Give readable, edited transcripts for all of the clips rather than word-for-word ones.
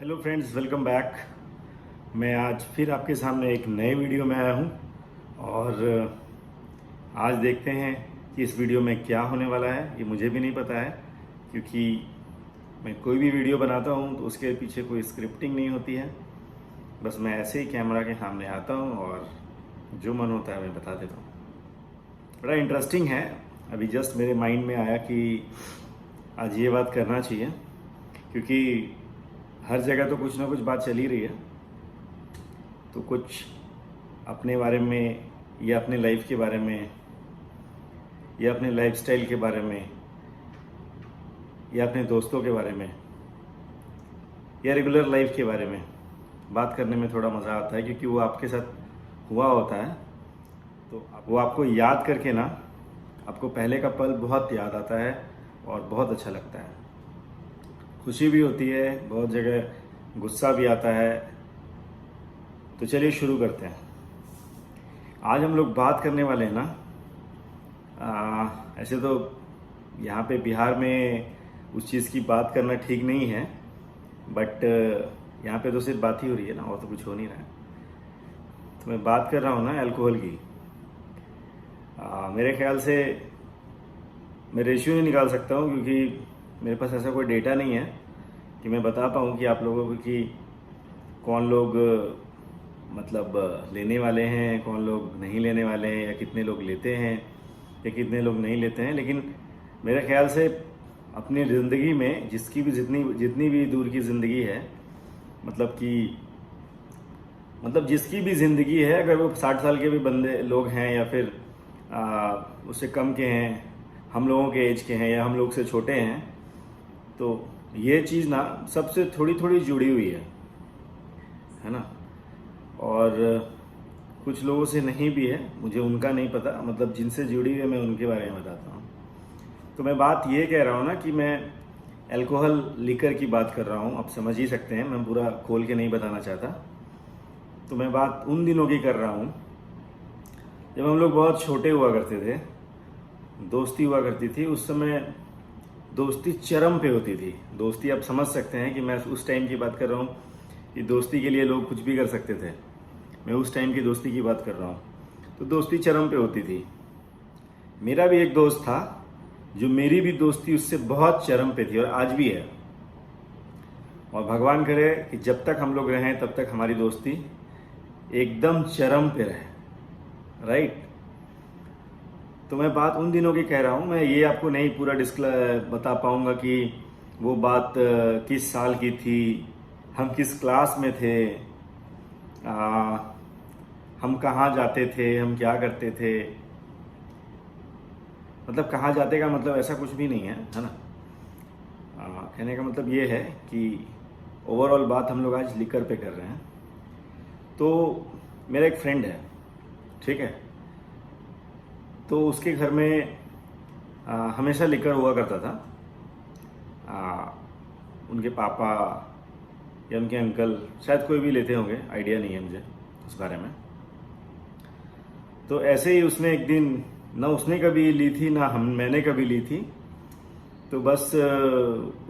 Hello friends, welcome back. मैं आज फिर आपके सामने एक नए वीडियो में आया हूँ और आज देखते हैं कि इस वीडियो में क्या होने वाला है। ये मुझे भी नहीं पता है, क्योंकि मैं कोई भी वीडियो बनाता हूँ तो उसके पीछे कोई स्क्रिप्टिंग नहीं होती है। बस मैं ऐसे ही कैमरा के सामने आता हूँ और जो मन होता है मैं बता देता हूँ। बड़ा इंटरेस्टिंग है। अभी जस्ट मेरे माइंड में आया कि आज ये बात करना चाहिए, क्योंकि हर जगह तो कुछ ना कुछ बात चल ही रही है। तो कुछ अपने बारे में या अपने लाइफ के बारे में या अपने लाइफस्टाइल के बारे में या अपने दोस्तों के बारे में या रेगुलर लाइफ के बारे में बात करने में थोड़ा मज़ा आता है, क्योंकि वो आपके साथ हुआ होता है। तो वो आपको याद करके ना, आपको पहले का पल बहुत याद आता है और बहुत अच्छा लगता है। खुशी भी होती है, बहुत जगह गुस्सा भी आता है। तो चलिए शुरू करते हैं। आज हम लोग बात करने वाले हैं ना, ऐसे तो यहाँ पे बिहार में उस चीज़ की बात करना ठीक नहीं है, बट यहाँ पे तो सिर्फ बात ही हो रही है ना, और तो कुछ हो नहीं रहा है। तो मैं बात कर रहा हूँ ना अल्कोहल की। मेरे ख्याल से मैं रेशियो नहीं निकाल सकता हूँ, क्योंकि मेरे पास ऐसा कोई डेटा नहीं है कि मैं बता पाऊँ कि आप लोगों को कि कौन लोग मतलब लेने वाले हैं, कौन लोग नहीं लेने वाले हैं, या कितने लोग लेते हैं या कितने लोग नहीं लेते हैं। लेकिन मेरे ख्याल से अपनी ज़िंदगी में जिसकी भी जितनी जितनी भी दूर की ज़िंदगी है, मतलब जिसकी भी ज़िंदगी है, अगर वो 60 साल के भी बंदे लोग हैं या फिर उससे कम के हैं, हम लोगों के एज के हैं या हम लोग से छोटे हैं, तो ये चीज़ ना सबसे थोड़ी थोड़ी जुड़ी हुई है ना। और कुछ लोगों से नहीं भी है, मुझे उनका नहीं पता, मतलब जिनसे जुड़ी हुई है मैं उनके बारे में बताता हूँ। तो मैं बात ये कह रहा हूँ ना कि मैं अल्कोहल लिकर की बात कर रहा हूँ। आप समझ ही सकते हैं, मैं पूरा खोल के नहीं बताना चाहता। तो मैं बात उन दिनों की कर रहा हूँ जब हम लोग बहुत छोटे हुआ करते थे, दोस्ती हुआ करती थी। उस समय दोस्ती चरम पे होती थी। दोस्ती आप समझ सकते हैं कि मैं उस टाइम की बात कर रहा हूँ कि दोस्ती के लिए लोग कुछ भी कर सकते थे। मैं उस टाइम की दोस्ती की बात कर रहा हूँ। तो दोस्ती चरम पे होती थी। मेरा भी एक दोस्त था जो मेरी भी दोस्ती उससे बहुत चरम पे थी और आज भी है। और भगवान करे कि जब तक हम लोग रहें तब तक हमारी दोस्ती एकदम चरम पे रहे, राइट। तो मैं बात उन दिनों की कह रहा हूँ। मैं ये आपको नहीं पूरा बता पाऊंगा कि वो बात किस साल की थी, हम किस क्लास में थे, हम कहाँ जाते थे, हम क्या करते थे। मतलब कहाँ जाते का मतलब ऐसा कुछ भी नहीं है ना। कहने का मतलब ये है कि ओवरऑल बात हम लोग आज लिकर पे कर रहे हैं। तो मेरा एक फ्रेंड है, ठीक है। तो उसके घर में हमेशा लिकर हुआ करता था। उनके पापा या उनके अंकल, शायद कोई भी लेते होंगे, आइडिया नहीं है मुझे उस बारे में। तो ऐसे ही उसने एक दिन, ना उसने कभी ली थी ना मैंने कभी ली थी। तो बस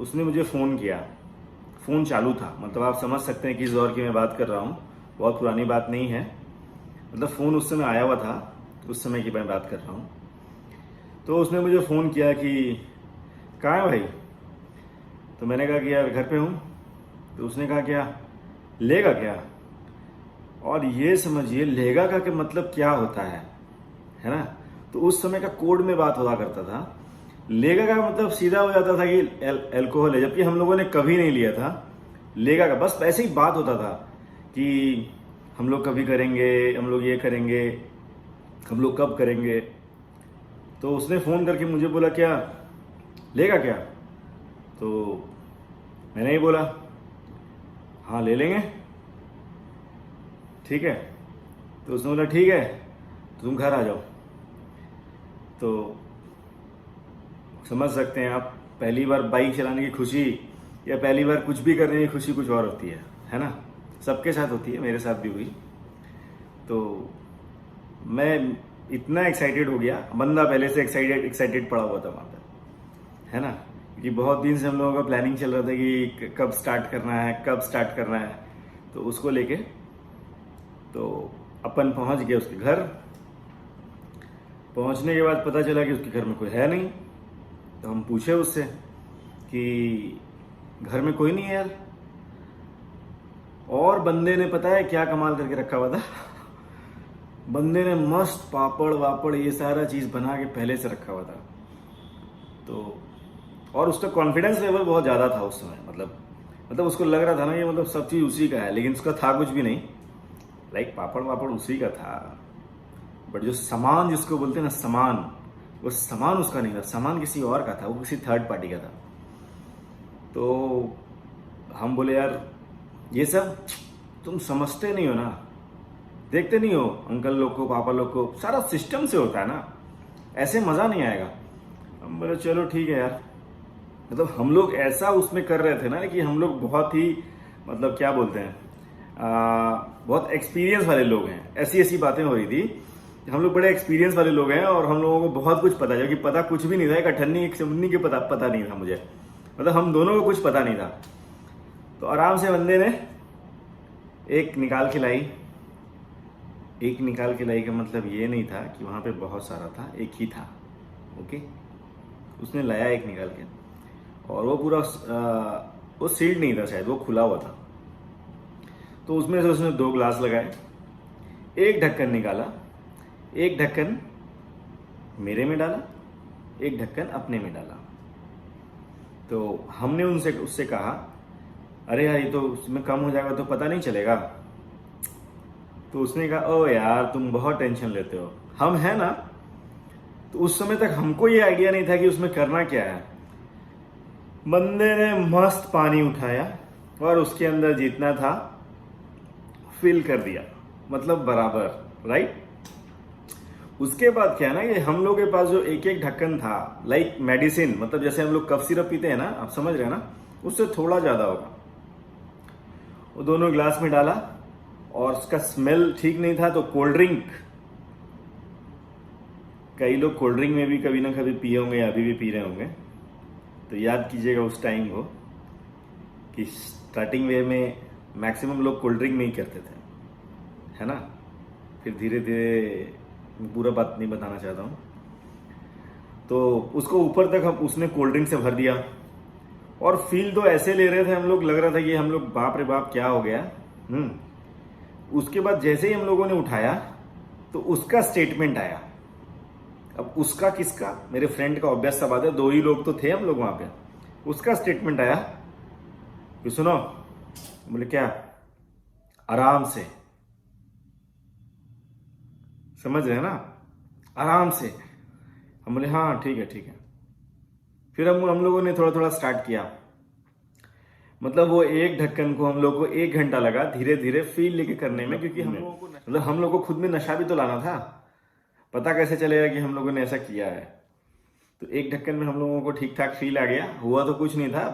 उसने मुझे फ़ोन किया। फ़ोन चालू था, मतलब आप समझ सकते हैं किस दौर की मैं बात कर रहा हूँ। बहुत पुरानी बात नहीं है, मतलब फ़ोन उस समय आया हुआ था, उस समय की मैं बात कर रहा हूँ। तो उसने मुझे फ़ोन किया कि कहाँ है भाई। तो मैंने कहा कि यार घर पे हूँ। तो उसने कहा क्या लेगा क्या। और ये समझिए लेगा का मतलब क्या होता है ना। तो उस समय का कोड में बात हुआ करता था। लेगा का मतलब सीधा हो जाता था कि अल्कोहल है, जबकि हम लोगों ने कभी नहीं लिया था लेगा का। बस ऐसे ही बात होता था कि हम लोग कभी करेंगे, हम लोग ये करेंगे, हम लोग कब करेंगे। तो उसने फ़ोन करके मुझे बोला क्या लेगा क्या। तो मैंने ही बोला हाँ ले लेंगे, ठीक है। तो उसने बोला ठीक है, तो तुम घर आ जाओ। तो समझ सकते हैं आप, पहली बार बाइक चलाने की खुशी या पहली बार कुछ भी करने की खुशी कुछ और होती है ना। सबके साथ होती है, मेरे साथ भी हुई। तो मैं इतना एक्साइटेड हो गया, बंदा पहले से एक्साइटेड पड़ा हुआ था वहाँ पर, है ना। क्योंकि बहुत दिन से हम लोगों का प्लानिंग चल रहा था कि कब स्टार्ट करना है, कब स्टार्ट करना है। तो उसको लेके तो अपन पहुंच गए उसके घर। पहुंचने के बाद पता चला कि उसके घर में कोई है नहीं। तो हम पूछे उससे कि घर में कोई नहीं है यार। और बंदे ने पता है क्या कमाल करके रखा हुआ था। बंदे ने मस्त पापड़ वापड़ ये सारा चीज बना के पहले से रखा हुआ था। तो और उसका कॉन्फिडेंस लेवल बहुत ज्यादा था उस समय। मतलब उसको लग रहा था ना ये मतलब सब चीज उसी का है, लेकिन उसका था कुछ भी नहीं। लाइक पापड़ वापड़ उसी का था, बट जो सामान जिसको बोलते हैं ना सामान, वो सामान उसका नहीं था, सामान किसी और का था, वो किसी थर्ड पार्टी का था। तो हम बोले यार ये सब तुम समझते नहीं हो ना, देखते नहीं हो अंकल लोग को, पापा लोग को, सारा सिस्टम से होता है ना, ऐसे मजा नहीं आएगा। हम बोले चलो ठीक है यार। मतलब हम लोग ऐसा उसमें कर रहे थे ना कि हम लोग बहुत ही मतलब क्या बोलते हैं बहुत एक्सपीरियंस वाले लोग हैं। ऐसी ऐसी बातें हो रही थी। हम लोग बड़े एक्सपीरियंस वाले लोग हैं और हम लोगों को बहुत कुछ पता है, जबकि पता कुछ भी नहीं था। एक अठन्नी एक सवन्नी के पता नहीं था मुझे, मतलब हम दोनों को कुछ पता नहीं था। तो आराम से बंदे ने एक निकाल के लाई। एक निकाल के लाई का मतलब ये नहीं था कि वहां पे बहुत सारा था, एक ही था। ओके, उसने लाया एक निकाल के, और वो पूरा वो सील्ड नहीं था, शायद वो खुला हुआ था। तो उसमें से उसने 2 ग्लास लगाए, एक ढक्कन निकाला, एक ढक्कन मेरे में डाला, एक ढक्कन अपने में डाला। तो हमने उससे कहा अरे यार ये तो उसमें कम हो जाएगा तो पता नहीं चलेगा। तो उसने कहा ओ यार तुम बहुत टेंशन लेते हो, हम है ना। तो उस समय तक हमको ये आइडिया नहीं था कि उसमें करना क्या है। बंदे ने मस्त पानी उठाया और उसके अंदर जितना था फिल कर दिया, मतलब बराबर, राइट। उसके बाद क्या है ना कि हम लोग के पास जो एक एक ढक्कन था, लाइक मेडिसिन, मतलब जैसे हम लोग कफ सिरप पीते हैं ना, आप समझ रहे हैं ना, उससे थोड़ा ज्यादा होगा। वो दोनों ग्लास में डाला और उसका स्मेल ठीक नहीं था। तो कोल्ड ड्रिंक, कई लोग कोल्ड ड्रिंक में भी कभी ना कभी पिए होंगे या अभी भी पी रहे होंगे। तो याद कीजिएगा उस टाइम को कि स्टार्टिंग वे में मैक्सिमम लोग कोल्ड ड्रिंक में ही करते थे, है ना। फिर धीरे धीरे, पूरा बात नहीं बताना चाहता हूँ। तो उसको ऊपर तक हम उसने कोल्ड ड्रिंक से भर दिया और फील तो ऐसे ले रहे थे हम लोग, लग रहा था कि हम लोग बाप रे बाप क्या हो गया। उसके बाद जैसे ही हम लोगों ने उठाया तो उसका स्टेटमेंट आया। अब उसका किसका, मेरे फ्रेंड का, ऑब्वियस सा बात है, 2 ही लोग तो थे हम लोग वहां पे। उसका स्टेटमेंट आया कि सुनो, बोले क्या, आराम से, समझ रहे हैं ना, आराम से। हम बोले हाँ ठीक है ठीक है। फिर हम लोगों ने थोड़ा थोड़ा स्टार्ट किया। मतलब वो एक ढक्कन को हम लोग को 1 घंटा लगा धीरे धीरे फील लेके करने में, क्योंकि हम लोगों को मतलब हम लोग को खुद में नशा भी तो लाना था। पता कैसे चलेगा कि हम लोगों ने ऐसा किया है। तो 1 ढक्कन में हम लोगों को ठीक ठाक फील आ गया। हुआ तो कुछ नहीं था,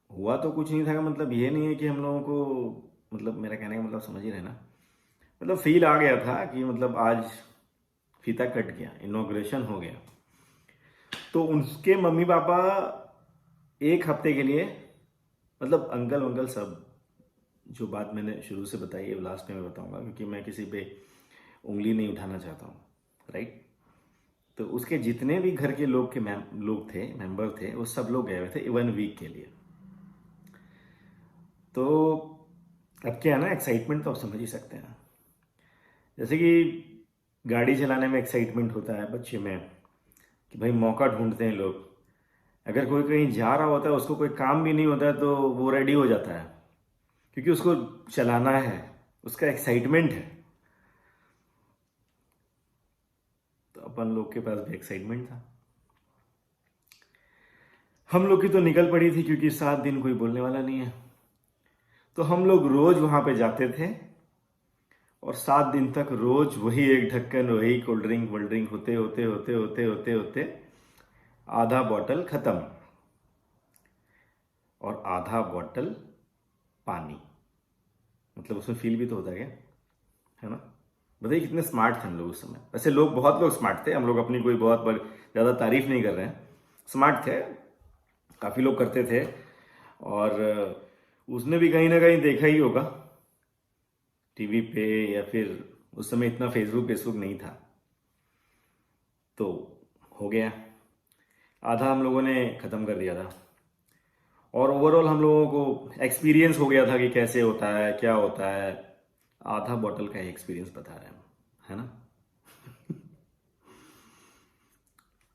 हुआ तो कुछ नहीं था का मतलब ये नहीं है कि हम लोगों को, मतलब मेरा कहने का मतलब समझ ही रहे ना, मतलब फील आ गया था कि मतलब आज फीता कट गया, इनॉग्रेशन हो गया। तो उनके मम्मी पापा 1 हफ्ते के लिए, मतलब अंकल वंकल सब, जो बात मैंने शुरू से बताई है लास्ट में मैं बताऊंगा, क्योंकि मैं किसी पे उंगली नहीं उठाना चाहता हूँ, राइट। तो उसके जितने भी घर के लोग थे, मेंबर थे, वो सब लोग गए हुए थे 1 वीक के लिए। तो अब क्या है ना, एक्साइटमेंट तो आप समझ ही सकते हैं। जैसे कि गाड़ी चलाने में एक्साइटमेंट होता है बच्चे में कि भाई मौका ढूंढते हैं लोग। अगर कोई कहीं जा रहा होता है, उसको कोई काम भी नहीं होता है, तो वो रेडी हो जाता है क्योंकि उसको चलाना है, उसका एक्साइटमेंट है। तो अपन लोग के पास भी एक्साइटमेंट था। हम लोग की तो निकल पड़ी थी क्योंकि 7 दिन कोई बोलने वाला नहीं है। तो हम लोग रोज वहां पे जाते थे और 7 दिन तक रोज वही 1 ढक्कन, वही कोल्ड ड्रिंक वोल्ड ड्रिंक होते होते होते होते होते होते आधा बॉटल खत्म और आधा बॉटल पानी। मतलब उसमें फील भी तो होता है क्या, है ना। बताइए कितने स्मार्ट थे हम लोग उस समय। वैसे लोग, बहुत लोग स्मार्ट थे, हम लोग अपनी कोई बहुत ज्यादा तारीफ नहीं कर रहे हैं। स्मार्ट थे, काफ़ी लोग करते थे। और उसने भी कहीं ना कहीं देखा ही होगा टीवी पे, या फिर उस समय इतना फेसबुक नहीं था, तो हो गया। आधा हम लोगों ने ख़त्म कर दिया था, और ओवरऑल हम लोगों को एक्सपीरियंस हो गया था कि कैसे होता है, क्या होता है। आधा बॉटल का ही एक्सपीरियंस बता रहे हैं हम, है ना।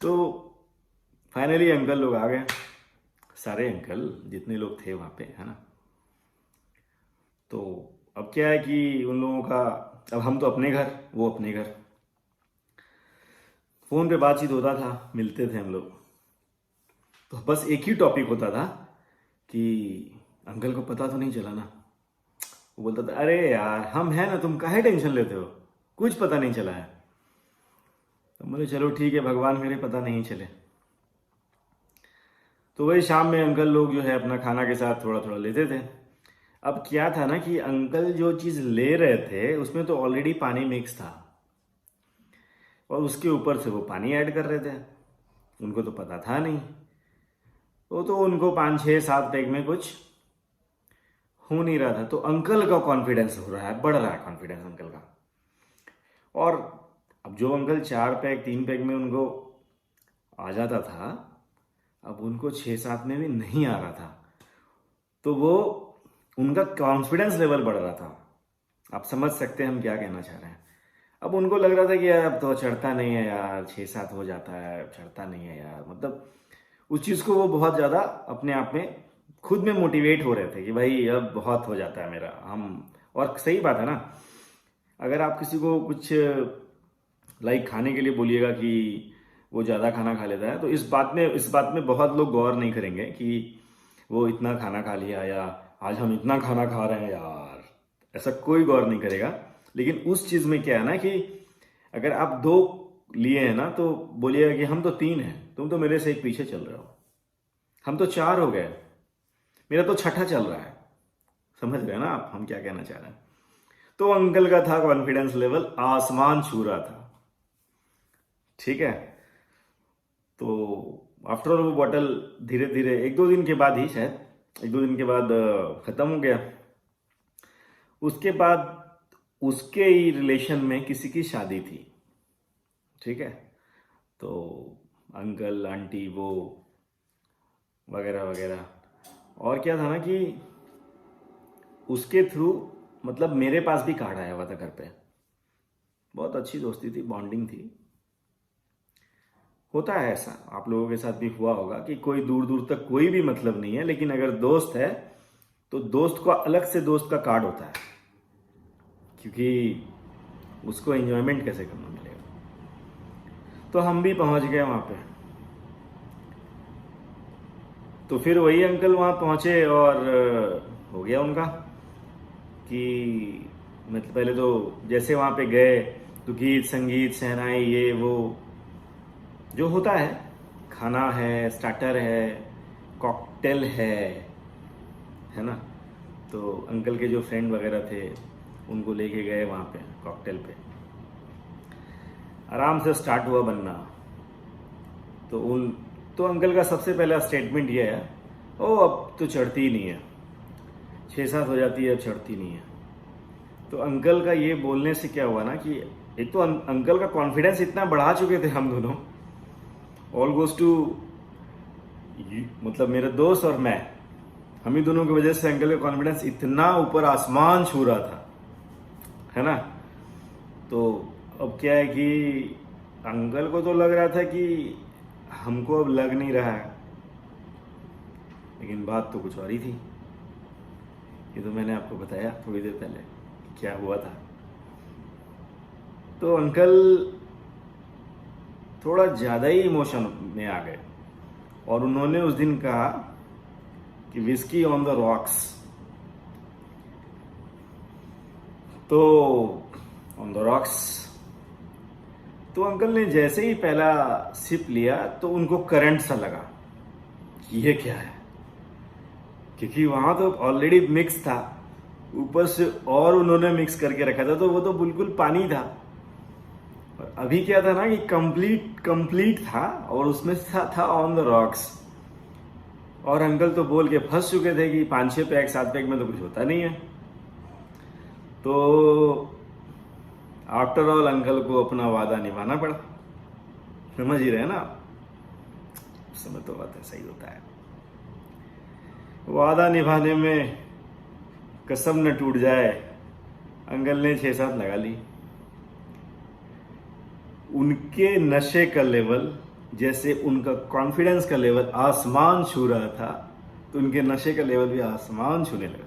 तो फाइनली अंकल लोग आ गए, सारे अंकल जितने लोग थे वहाँ पे, है ना। तो अब क्या है कि उन लोगों का, अब हम तो अपने घर, वो अपने घर, फ़ोन पे बातचीत होता था, मिलते थे हम लोग। तो बस एक ही टॉपिक होता था कि अंकल को पता तो नहीं चला ना। वो बोलता था, अरे यार हम हैं ना, तुम काहे टेंशन लेते हो, कुछ पता नहीं चला है। तो बोले चलो ठीक है, भगवान मेरे पता नहीं चले। तो वही शाम में अंकल लोग जो है अपना खाना के साथ थोड़ा थोड़ा लेते थे। अब क्या था ना कि अंकल जो चीज़ ले रहे थे उसमें तो ऑलरेडी पानी मिक्स था, और उसके ऊपर से वो पानी ऐड कर रहे थे। उनको तो पता था नहीं, वो तो उनको 5 6 7 पैक में कुछ हो नहीं रहा था। तो अंकल का कॉन्फिडेंस हो रहा है, बढ़ रहा है कॉन्फिडेंस अंकल का। और अब जो अंकल 4 पैक 3 पैक में उनको आ जाता था, अब उनको 6 7 में भी नहीं आ रहा था। तो वो उनका कॉन्फिडेंस लेवल बढ़ रहा था। आप समझ सकते हैं हम क्या कहना चाह रहे हैं। अब उनको लग रहा था कि यार अब तो चढ़ता नहीं है यार, 6 7 हो जाता है, चढ़ता नहीं है यार। मतलब उस चीज़ को वो बहुत ज़्यादा अपने आप में खुद में मोटिवेट हो रहे थे कि भाई अब बहुत हो जाता है मेरा, हम। और सही बात है ना, अगर आप किसी को कुछ लाइक खाने के लिए बोलिएगा कि वो ज़्यादा खाना खा लेता है, तो इस बात में बहुत लोग गौर नहीं करेंगे कि वो इतना खाना खा लिया, या आज हम इतना खाना खा रहे हैं यार, ऐसा कोई गौर नहीं करेगा। लेकिन उस चीज़ में क्या है ना कि अगर आप 2 लिए हैं ना, तो बोलिएगा कि हम तो 3 हैं, तुम तो मेरे से एक पीछे चल रहे हो। हम तो 4 हो गए, मेरा तो छठा चल रहा है। समझ रहे हैं ना आप हम क्या कहना चाह रहे हैं। तो अंकल का था कॉन्फिडेंस लेवल आसमान छू रहा था, ठीक है। तो आफ्टर ऑल वो बॉटल धीरे धीरे 1 2 दिन के बाद ही, शायद 1 2 दिन के बाद ख़त्म हो गया। उसके बाद उसके ही रिलेशन में किसी की शादी थी, ठीक है। तो अंकल आंटी वो वगैरह वगैरह। और क्या था ना कि उसके थ्रू, मतलब मेरे पास भी कार्ड आया हुआ था घर पे। बहुत अच्छी दोस्ती थी, बॉन्डिंग थी। होता है ऐसा, आप लोगों के साथ भी हुआ होगा कि कोई दूर दूर तक कोई भी मतलब नहीं है, लेकिन अगर दोस्त है तो दोस्त को अलग से दोस्त का कार्ड होता है, क्योंकि उसको एंजॉयमेंट कैसे करना मिलेगा। तो हम भी पहुंच गए वहां पे। तो फिर वही अंकल वहां पहुंचे, और हो गया उनका कि मतलब पहले तो जैसे वहां पे गए तो गीत संगीत शहनाई ये वो जो होता है, खाना है, स्टार्टर है, कॉकटेल है ना। तो अंकल के जो फ्रेंड वगैरह थे उनको लेके गए वहाँ पे कॉकटेल पे। आराम से स्टार्ट हुआ बनना। तो अंकल का सबसे पहला स्टेटमेंट ये है, ओ अब तो चढ़ती ही नहीं है, 6 7 हो जाती है, अब चढ़ती नहीं है। तो अंकल का ये बोलने से क्या हुआ ना कि एक तो अंकल का कॉन्फिडेंस इतना बढ़ा चुके थे हम दोनों, ऑल गोज टू, मतलब मेरे दोस्त और मैं, हम ही दोनों की वजह से अंकल का कॉन्फिडेंस इतना ऊपर आसमान छू रहा था, है ना। तो अब क्या है कि अंकल को तो लग रहा था कि हमको अब लग नहीं रहा है, लेकिन बात तो कुछ और ही थी। ये तो मैंने आपको बताया थोड़ी देर पहले क्या हुआ था। तो अंकल थोड़ा ज़्यादा ही इमोशन में आ गए, और उन्होंने उस दिन कहा कि विस्की ऑन द रॉक्स। तो ऑन द रॉक्स, तो अंकल ने जैसे ही पहला सिप लिया तो उनको करंट सा लगा कि ये क्या है, क्योंकि वहां तो ऑलरेडी मिक्स था, ऊपर से और उन्होंने मिक्स करके रखा था, तो वो तो बिल्कुल पानी था। और अभी क्या था ना कि कंप्लीट था और उसमें था ऑन द रॉक्स। और अंकल तो बोल के फंस चुके थे कि 5-6 पैक 7 पैक में तो कुछ होता नहीं है। तो आफ्टर ऑल अंकल को अपना वादा निभाना पड़ा। समझ ही रहे ना, उस समय तो बात ऐसा ही होता है। वादा निभाने में कसम न टूट जाए, अंकल ने 6-7 लगा ली। उनके नशे का लेवल, जैसे उनका कॉन्फिडेंस का लेवल आसमान छू रहा था, तो उनके नशे का लेवल भी आसमान छूने लगा।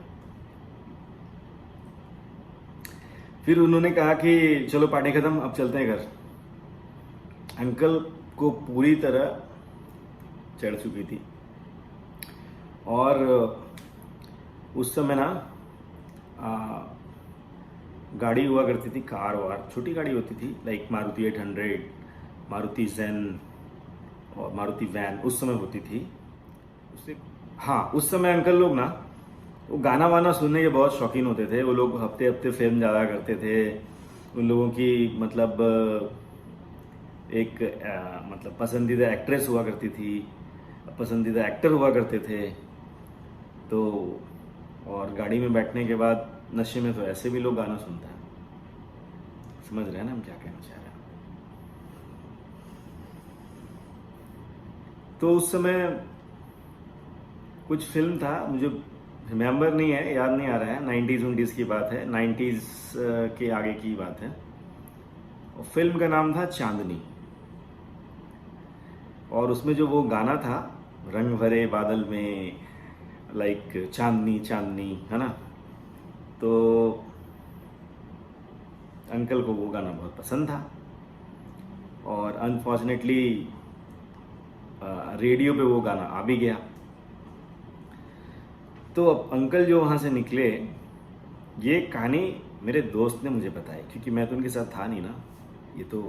फिर उन्होंने कहा कि चलो पार्टी खत्म, अब चलते हैं घर। अंकल को पूरी तरह चढ़ चुकी थी। और उस समय ना गाड़ी हुआ करती थी, कार वार छोटी गाड़ी होती थी, लाइक मारुति 800, मारुति जैन और मारुति वैन उस समय होती थी उससे। हाँ, उस समय अंकल लोग ना वो गाना वाना सुनने के बहुत शौकीन होते थे। वो लोग हफ्ते हफ्ते फिल्म जाया करते थे। उन लोगों की मतलब एक मतलब पसंदीदा एक्ट्रेस हुआ करती थी, पसंदीदा एक्टर हुआ करते थे। तो और गाड़ी में बैठने के बाद नशे में तो ऐसे भी लोग गाना सुनते हैं। समझ रहे हैं ना हम क्या कहना चाह रहे हैं। तो उस समय कुछ फिल्म था, मुझे रिमेम्बर नहीं है, याद नहीं आ रहा है। 90s की बात है, 90s के आगे की बात है। और फिल्म का नाम था चांदनी। और उसमें जो वो गाना था, रंग भरे बादल में, लाइक चांदनी चांदनी, है ना। तो अंकल को वो गाना बहुत पसंद था। और अनफॉर्चुनेटली रेडियो पे वो गाना आ भी गया। तो अब अंकल जो वहाँ से निकले, ये कहानी मेरे दोस्त ने मुझे बताई, क्योंकि मैं तो उनके साथ था नहीं ना। ये तो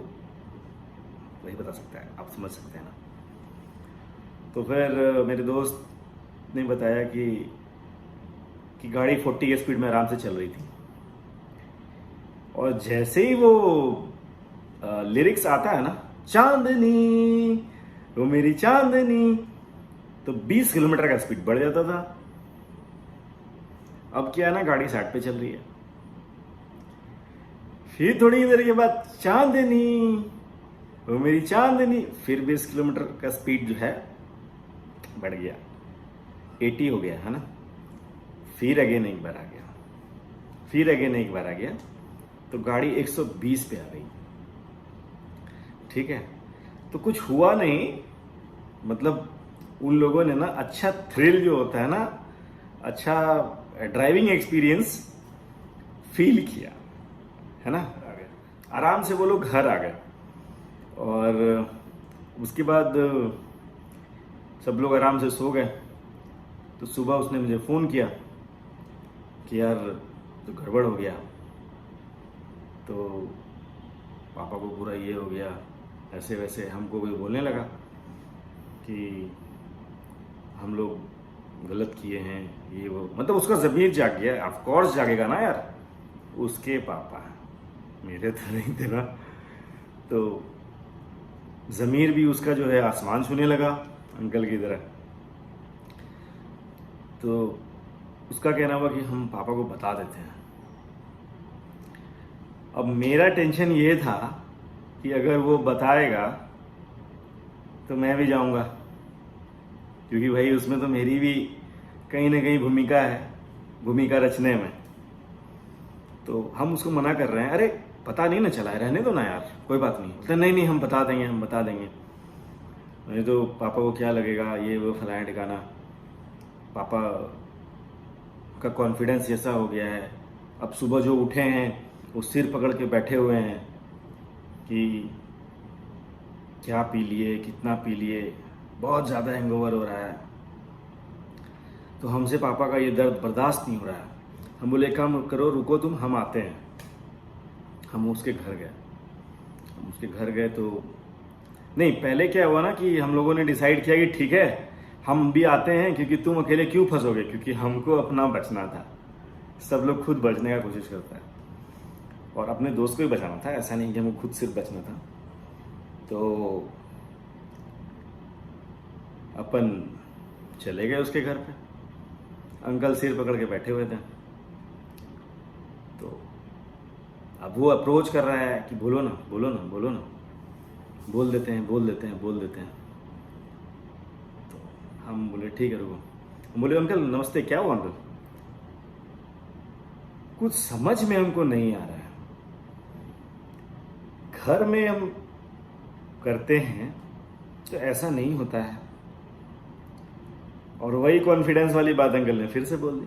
वही बता सकता है, आप समझ सकते हैं ना। तो फिर मेरे दोस्त ने बताया कि गाड़ी 40 की स्पीड में आराम से चल रही थी। और जैसे ही वो लिरिक्स आता है ना, चांदनी वो मेरी चांदनी, तो 20 किलोमीटर का स्पीड बढ़ जाता था। अब क्या है ना, गाड़ी 60 पे चल रही है। फिर थोड़ी देर के बाद चांदनी वो मेरी चांदनी, फिर 20 किलोमीटर का स्पीड जो है बढ़ गया, 80 हो गया, है ना। फिर अगेन एक बार आ गया, फिर अगेन एक बार आ गया, तो गाड़ी 120 पे आ गई। ठीक है, तो कुछ हुआ नहीं। मतलब उन लोगों ने ना अच्छा थ्रिल जो होता है ना, अच्छा ड्राइविंग एक्सपीरियंस फील किया, है ना। आ गए आराम से, वो लोग घर आ गए। और उसके बाद सब लोग आराम से सो गए। तो सुबह उसने मुझे फ़ोन किया कि यार तो गड़बड़ हो गया, तो पापा को पूरा ये हो गया, ऐसे वैसे हमको भी बोलने लगा कि हम लोग गलत किए हैं, ये वो। मतलब उसका ज़मीर जाग गया। ऑफ कोर्स जागेगा ना यार, उसके पापा, मेरे तो नहीं थे ना। तो ज़मीर भी उसका जो है आसमान छूने लगा अंकल की तरह। तो उसका कहना हुआ कि हम पापा को बता देते हैं। अब मेरा टेंशन ये था कि अगर वो बताएगा तो मैं भी जाऊंगा, क्योंकि भाई उसमें तो मेरी भी कहीं ना कहीं भूमिका है, भूमिका रचने में। तो हम उसको मना कर रहे हैं, अरे पता नहीं ना चला है, रहने दो ना यार, कोई बात नहीं। बोलते नहीं नहीं, हम बता देंगे, हम बता देंगे। नहीं तो पापा को क्या लगेगा, ये वो फलाना ठिकाना। पापा का कॉन्फिडेंस ऐसा हो गया है, अब सुबह जो उठे हैं वो सिर पकड़ के बैठे हुए हैं कि क्या पी लिए, कितना पी लिए, बहुत ज़्यादा हैंगओवर हो रहा है। तो हमसे पापा का ये दर्द बर्दाश्त नहीं हो रहा है। हम बोले काम करो, रुको तुम, हम आते हैं। हम उसके घर गए। हम उसके घर गए तो नहीं, पहले क्या हुआ ना कि हम लोगों ने डिसाइड किया कि ठीक है हम भी आते हैं, क्योंकि तुम अकेले क्यों फंसोगे, क्योंकि हमको अपना बचना था। सब लोग खुद बचने का कोशिश करता है और अपने दोस्त को ही बचाना था, ऐसा नहीं कि हमको खुद सिर्फ बचना था। तो अपन चले गए उसके घर पे। अंकल सिर पकड़ के बैठे हुए थे। तो अब वो अप्रोच कर रहा है कि बोलो ना बोलो ना बोलो ना, बोल देते हैं बोल देते हैं बोल देते हैं। तो हम बोले ठीक है रुको। हम बोले अंकल नमस्ते, क्या हुआ अंकल? कुछ समझ में हमको नहीं आ रहा है। घर में हम करते हैं तो ऐसा नहीं होता है। और वही कॉन्फिडेंस वाली बात अंकल ने फिर से बोल दी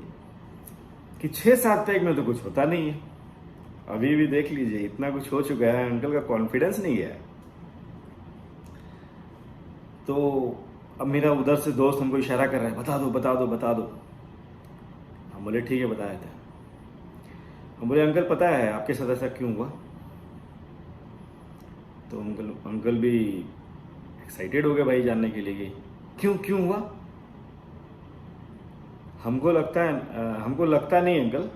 कि 6-7 पैक में तो कुछ होता नहीं है। अभी भी देख लीजिए इतना कुछ हो चुका है, अंकल का कॉन्फिडेंस नहीं है। तो अब मेरा उधर से दोस्त हमको इशारा कर रहा है, बता दो बता दो बता दो। हम बोले ठीक है बता देते हैं। हम बोले अंकल पता है आपके साथ ऐसा क्यों हुआ? तो अंकल भी एक्साइटेड हो गए भाई जानने के लिए कि क्यों क्यों हुआ। हमको लगता नहीं अंकल,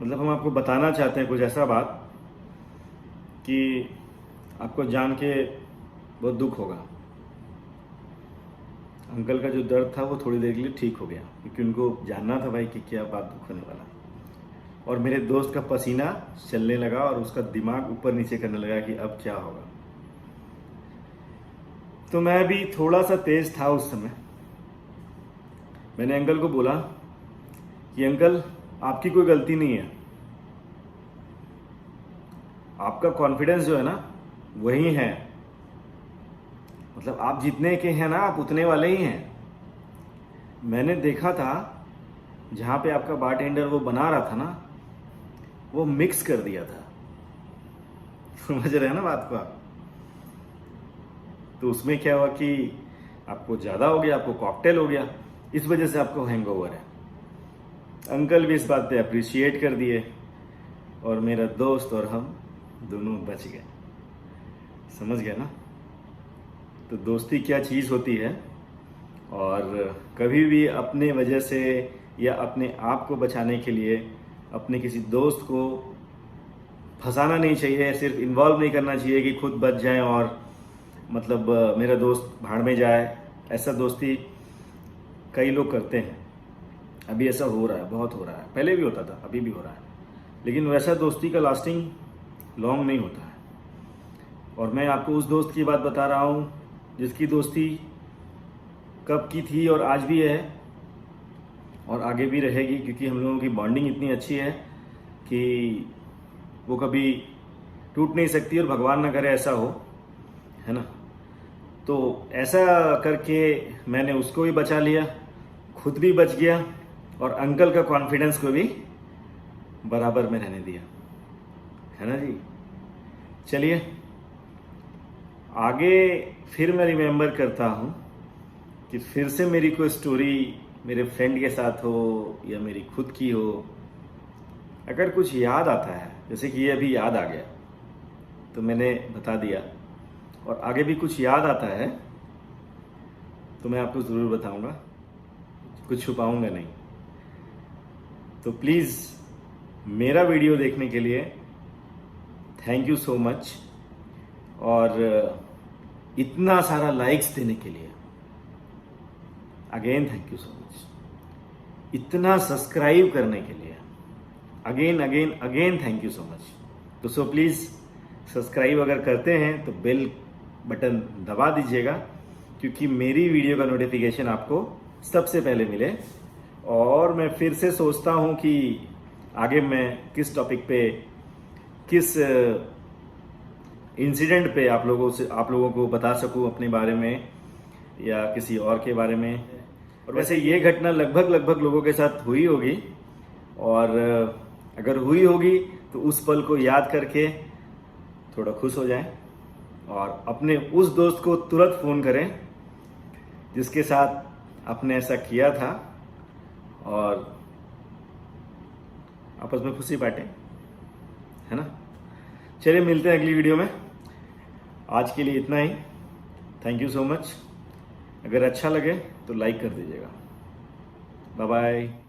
मतलब हम आपको बताना चाहते हैं कुछ ऐसा बात कि आपको जान के बहुत दुख होगा। अंकल का जो दर्द था वो थोड़ी देर के लिए ठीक हो गया, क्योंकि उनको जानना था भाई कि क्या बात दुख होने वाला। और मेरे दोस्त का पसीना चलने लगा और उसका दिमाग ऊपर नीचे करने लगा कि अब क्या होगा। तो मैं भी थोड़ा सा तेज था उस समय। मैंने अंकल को बोला कि अंकल आपकी कोई गलती नहीं है, आपका कॉन्फिडेंस जो है ना वही है, मतलब आप जितने के हैं ना आप उतने वाले ही हैं। मैंने देखा था जहां पे आपका बारटेंडर वो बना रहा था ना, वो मिक्स कर दिया था। समझ रहे हैं ना बात को आप? तो उसमें क्या हुआ कि आपको ज्यादा हो गया, आपको कॉकटेल हो गया, इस वजह से आपको हैंगओवर है। अंकल भी इस बात पे अप्रिशिएट कर दिए और मेरा दोस्त और हम दोनों बच गए। समझ गए ना? तो दोस्ती क्या चीज़ होती है। और कभी भी अपने वजह से या अपने आप को बचाने के लिए अपने किसी दोस्त को फंसाना नहीं चाहिए, सिर्फ इन्वॉल्व नहीं करना चाहिए कि खुद बच जाए और मतलब मेरा दोस्त भाड़ में जाए। ऐसा दोस्ती कई लोग करते हैं, अभी ऐसा हो रहा है, बहुत हो रहा है, पहले भी होता था अभी भी हो रहा है, लेकिन वैसा दोस्ती का लास्टिंग लॉन्ग नहीं होता है। और मैं आपको उस दोस्त की बात बता रहा हूँ जिसकी दोस्ती कब की थी और आज भी है और आगे भी रहेगी, क्योंकि हम लोगों की बॉन्डिंग इतनी अच्छी है कि वो कभी टूट नहीं सकती और भगवान ना करे ऐसा हो, है ना। तो ऐसा करके मैंने उसको भी बचा लिया, खुद भी बच गया और अंकल का कॉन्फिडेंस को भी बराबर में रहने दिया, है ना जी। चलिए आगे फिर मैं रिमेम्बर करता हूँ कि फिर से मेरी कोई स्टोरी मेरे फ्रेंड के साथ हो या मेरी खुद की हो, अगर कुछ याद आता है, जैसे कि ये अभी याद आ गया तो मैंने बता दिया, और आगे भी कुछ याद आता है तो मैं आपको ज़रूर बताऊंगा, कुछ छुपाऊंगा नहीं। तो प्लीज़ मेरा वीडियो देखने के लिए थैंक यू सो मच, और इतना सारा लाइक्स देने के लिए again thank you so much, इतना सब्सक्राइब करने के लिए again again again thank you so much. तो सो प्लीज़ सब्सक्राइब अगर करते हैं तो बेल बटन दबा दीजिएगा, क्योंकि मेरी वीडियो का नोटिफिकेशन आपको सबसे पहले मिले। और मैं फिर से सोचता हूँ कि आगे मैं किस टॉपिक पे, किस इंसिडेंट पे आप लोगों को बता सकूं अपने बारे में या किसी और के बारे में। और वैसे ये घटना लगभग लोगों के साथ हुई होगी, और अगर हुई होगी तो उस पल को याद करके थोड़ा खुश हो जाएं और अपने उस दोस्त को तुरंत फ़ोन करें जिसके साथ आपने ऐसा किया था, और आपस में खुशी बांटें, है ना। चलिए मिलते हैं अगली वीडियो में। आज के लिए इतना ही। Thank you so much. अगर अच्छा लगे तो लाइक कर दीजिएगा। Bye bye.